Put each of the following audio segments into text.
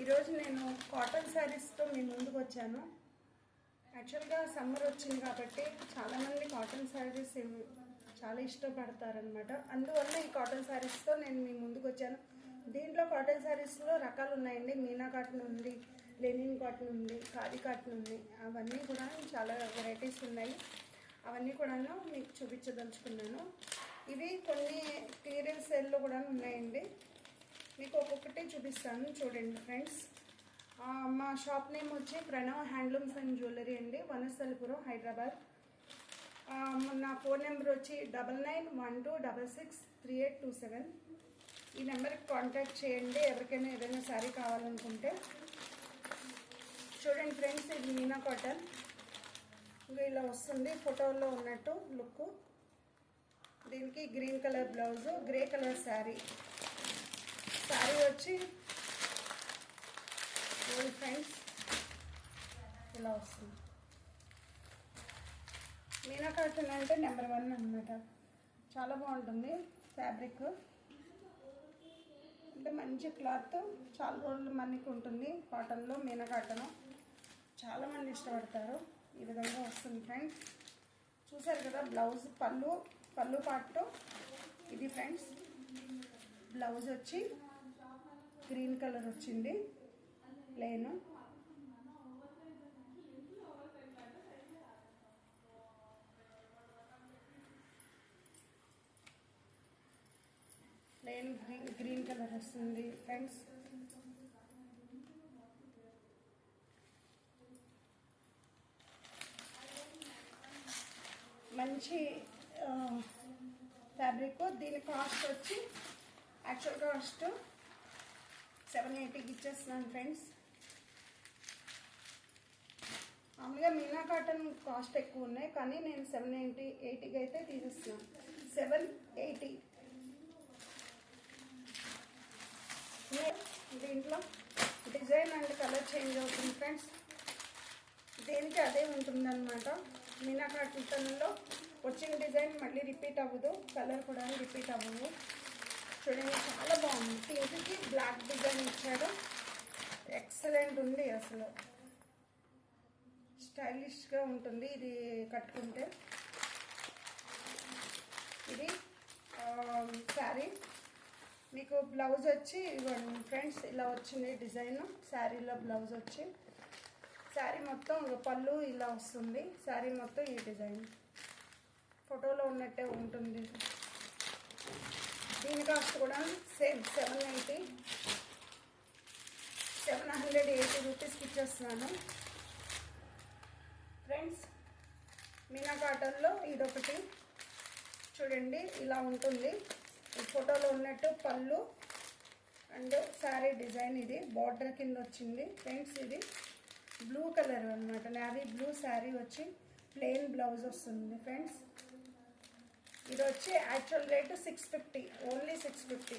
ఈరోజు నేను కాటన్ శారీస్తో మీ ముందుకు వచ్చాను. యాక్చువల్గా సమ్మర్ వచ్చింది కాబట్టి చాలామంది కాటన్ శారీస్ చాలా ఇష్టపడతారనమాట. అందువల్ల ఈ కాటన్ శారీస్తో నేను మీ ముందుకు వచ్చాను. దీంట్లో కాటన్ శారీస్లో రకాలు ఉన్నాయండి. మీనా కాటన్ ఉంది, లెనిన్ కాటన్ ఉంది, ఖాదీ కాటన్ ఉంది. అవన్నీ కూడా చాలా వెరైటీస్ ఉన్నాయి. అవన్నీ కూడాను మీకు చూపించదలుచుకున్నాను. ఇవి కొన్ని క్లియరెన్స్ సేల్లో కూడా ఉన్నాయండి. మీకు ఒక్కొక్కటి చూపిస్తాను, చూడండి ఫ్రెండ్స్. మా షాప్ నేమ్ వచ్చి ప్రణవ్ హ్యాండ్లూమ్స్ అండ్ జ్యువెలరీ అండి, వనస్థలిపురం, హైదరాబాద్. నా ఫోన్ నెంబర్ వచ్చి 9912663827. ఈ నెంబర్కి కాంటాక్ట్ చేయండి ఎవరికైనా ఏదైనా శారీ కావాలనుకుంటే. చూడండి ఫ్రెండ్స్, ఇది మీనా కాటన్. ఇంకా ఇలా వస్తుంది ఫోటోలో ఉన్నట్టు లుక్. దీనికి green colour blouse, grey colour sari. Sari వచ్చి ఫ్రెండ్స్ ఇలా వస్తుంది. మీనా కాటన్ అంటే నెంబర్ 1 అన్నమాట. చాలా బాగుంటుంది ఫ్యాబ్రిక్. అంటే మంచి క్లాత్, చాలా రోజులు మనకి ఉంటుంది. కాటన్లో మీనా కాటన్ చాలామంది ఇష్టపడతారు. ఈ విధంగా వస్తుంది ఫ్రెండ్స్. చూసారు కదా, బ్లౌజ్ పళ్ళు పార్ట్ ఇది ఫ్రెండ్స్. బ్లౌజ్ వచ్చి గ్రీన్ కలర్ వచ్చింది, ప్లెయిన్. ప్లెయిన్ గ్రీన్ కలర్ వస్తుంది ఫ్రెండ్స్. మంచి ఫ్యాబ్రిక్. దీని కాస్ట్ వచ్చి యాక్చువల్ కాస్ట్ 780కి ఇచ్చేస్తున్నాను ఫ్రెండ్స్. మామూలుగా మీనా కాటన్ కాస్ట్ ఎక్కువ ఉన్నాయి, కానీ నేను 780కి అయితే తీసేస్తున్నాను. 780. దీంట్లో డిజైన్ అండ్ కలర్ చేంజ్ అవుతుంది ఫ్రెండ్స్. దేనికి అదే ఉంటుందన్నమాట. మీనా కాటన్లో వచ్చిన డిజైన్ మళ్ళీ రిపీట్ అవ్వదు, కలర్ కూడా రిపీట్ అవ్వదు. చూడండి, చాలా బాగుంది. పింక్కి బ్లాక్ డిజైన్ ఇచ్చాడు. ఎక్సలెంట్ ఉంది, అసలు స్టైలిష్గా ఉంటుంది ఇది కట్టుకుంటే. ఇది శారీ. మీకు బ్లౌజ్ వచ్చి ఇవ్వండి ఫ్రెండ్స్, ఇలా వచ్చింది డిజైన్. శారీలో బ్లౌజ్ వచ్చి శారీ మొత్తం పళ్ళు ఇలా వస్తుంది. శారీ మొత్తం ఈ డిజైన్ ఫోటోలో ఉన్నట్టే ఉంటుంది. దీని కాస్ట్ కూడా సేమ్ 780 రూపీస్కి ఇచ్చేస్తున్నాను ఫ్రెండ్స్. మీనా కాటన్లో ఇదొకటి చూడండి, ఇలా ఉంటుంది. ఫోటోలో ఉన్నట్టు పళ్ళు అండ్ శారీ డిజైన్. ఇది బార్డర్ కింద వచ్చింది ఫ్రెండ్స్. ఇది బ్లూ కలర్ అన్నమాట, నేవీ బ్లూ. శారీ వచ్చి ప్లెయిన్ బ్లౌజ్ వస్తుంది ఫ్రెండ్స్. ఇది వచ్చి యాక్చువల్ రేటు 650, ఓన్లీ 650.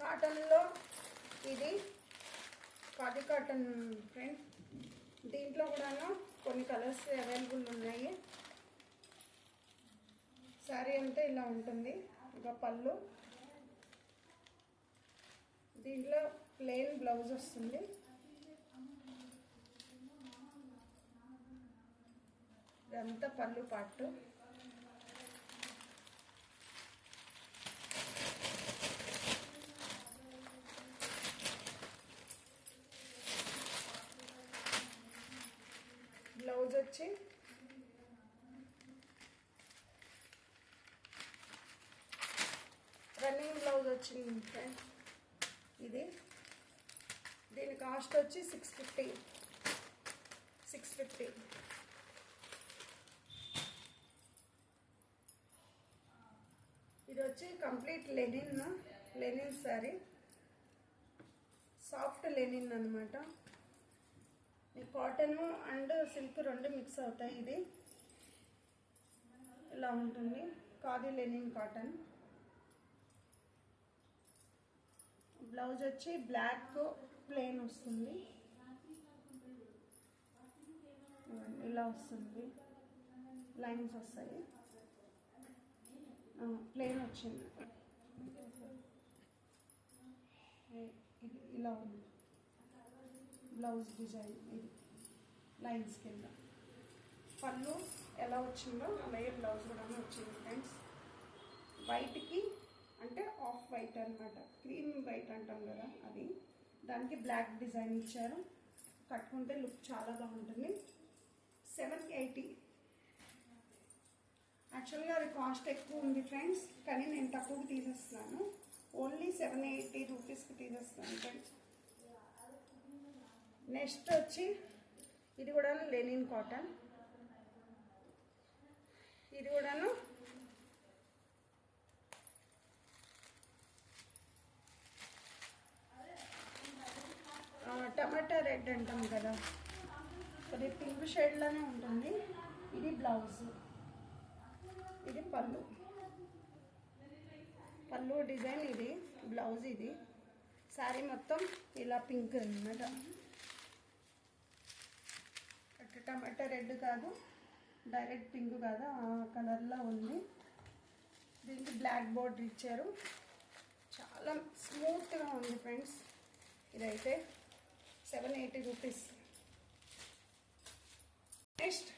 కాటన్లో ఇది ఖాదీ కాటన్ ఫ్రెండ్స్. దీంట్లో కూడా కొన్ని కలర్స్ అవైలబుల్ ఉన్నాయి. శారీ అంతా ఇలా ఉంటుంది. ఇంకా పళ్ళు, దీంట్లో ప్లెయిన్ బ్లౌజ్ వస్తుంది. ఇదంతా పళ్ళు పార్ట్. బ్లౌజ్ వచ్చి రన్నింగ్ బ్లౌజ్ వచ్చింది ఫ్రెండ్స్. ఇది దీని కాస్ట్ వచ్చి 650. ఇది వచ్చి complete linen sari. Soft linen అన్నమాట. ఈ కాటన్ అండ్ సిల్క్ రెండు మిక్స్ అవుతాయి. ఇది ఇలా ఉంటుంది. Khadi linen cotton. బ్లౌజ్ వచ్చి బ్లాక్ ప్లెయిన్ వస్తుంది. ఇలా వస్తుంది, లైన్స్ వస్తాయి. ప్లెయిన్ వచ్చింది. ఇది ఇలా ఉంది బ్లౌజ్ డిజైన్. ఇది లైన్స్ కింద పళ్ళు ఎలా వచ్చిందో అలాగే బ్లౌజ్ కూడా వచ్చింది ఫ్రెండ్స్. వైట్కి అంటే ఆఫ్ వైట్ అనమాట, క్రీమ్ వైట్ అంటాం కదా అది, దానికి బ్లాక్ డిజైన్ ఇచ్చారు. కట్టుకుంటే లుక్ చాలా బాగుంటుంది. 780. యాక్చువల్గా అది కాస్ట్ ఎక్కువ ఉంది ఫ్రెండ్స్, కానీ నేను తక్కువకి తీసేస్తున్నాను. ఓన్లీ 780 రూపీస్కి తీసేస్తాను ఫ్రెండ్స్. నెక్స్ట్ వచ్చి ఇది కూడా లెనిన్ కాటన్. ఇది కూడాను టమాటా రెడ్ అంటాం కదా, అది పింక్ షేడ్లోనే ఉంటుంది. ఇది బ్లౌజ్, ఇది పళ్ళు. పళ్ళు డిజైన్ ఇది, బ్లౌజ్ ఇది. శారీ మొత్తం ఇలా పింక్ అన్నమాట. అంటే టమాటా రెడ్ కాదు, డైరెక్ట్ పింక్ కాదు, ఆ కలర్లో ఉంది. దీనికి బ్లాక్ బోర్డర్ ఇచ్చారు. చాలా స్మూత్గా ఉంది ఫ్రెండ్స్. ఇదైతే 780 రూపీస్. Next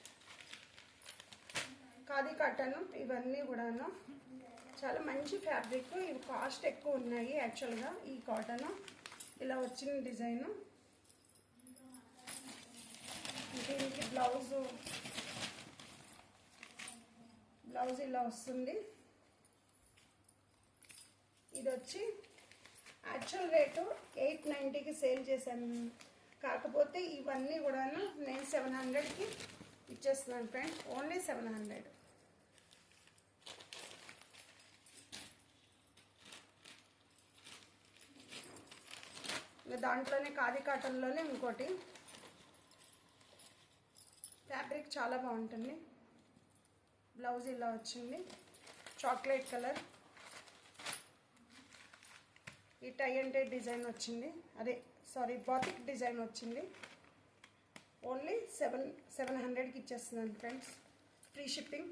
khadi cotton. ఇవన్నీ కూడాను చాలా మంచి ఫ్యాబ్రిక్. ఇవి కాస్ట్ ఎక్కువ ఉన్నాయి యాక్చువల్గా. ఈ కాటన్ ఇలా వచ్చిన డిజైను. దీనికి బ్లౌజ్ ఇలా వస్తుంది. ఇది వచ్చి యాక్చువల్ రేటు 890కి సేల్ చేశాను. కాకపోతే ఇవన్నీ కూడాను నేను 700కి ఇచ్చేస్తున్నాను ఫ్రెండ్స్. ఓన్లీ 700. దాంట్లోనే ఖాదీ కాటన్లోనే ఇంకోటి ఫ్యాబ్రిక్ చాలా బాగుంటుంది. బ్లౌజ్ ఇలా వచ్చింది, చాక్లెట్ కలర్. ఈ టై అంటే డిజైన్ వచ్చింది, అదే సారీ బాతిక్ డిజైన్ వచ్చింది. ఓన్లీ 700కి ఇచ్చేస్తున్నాను ఫ్రెండ్స్. Free shipping.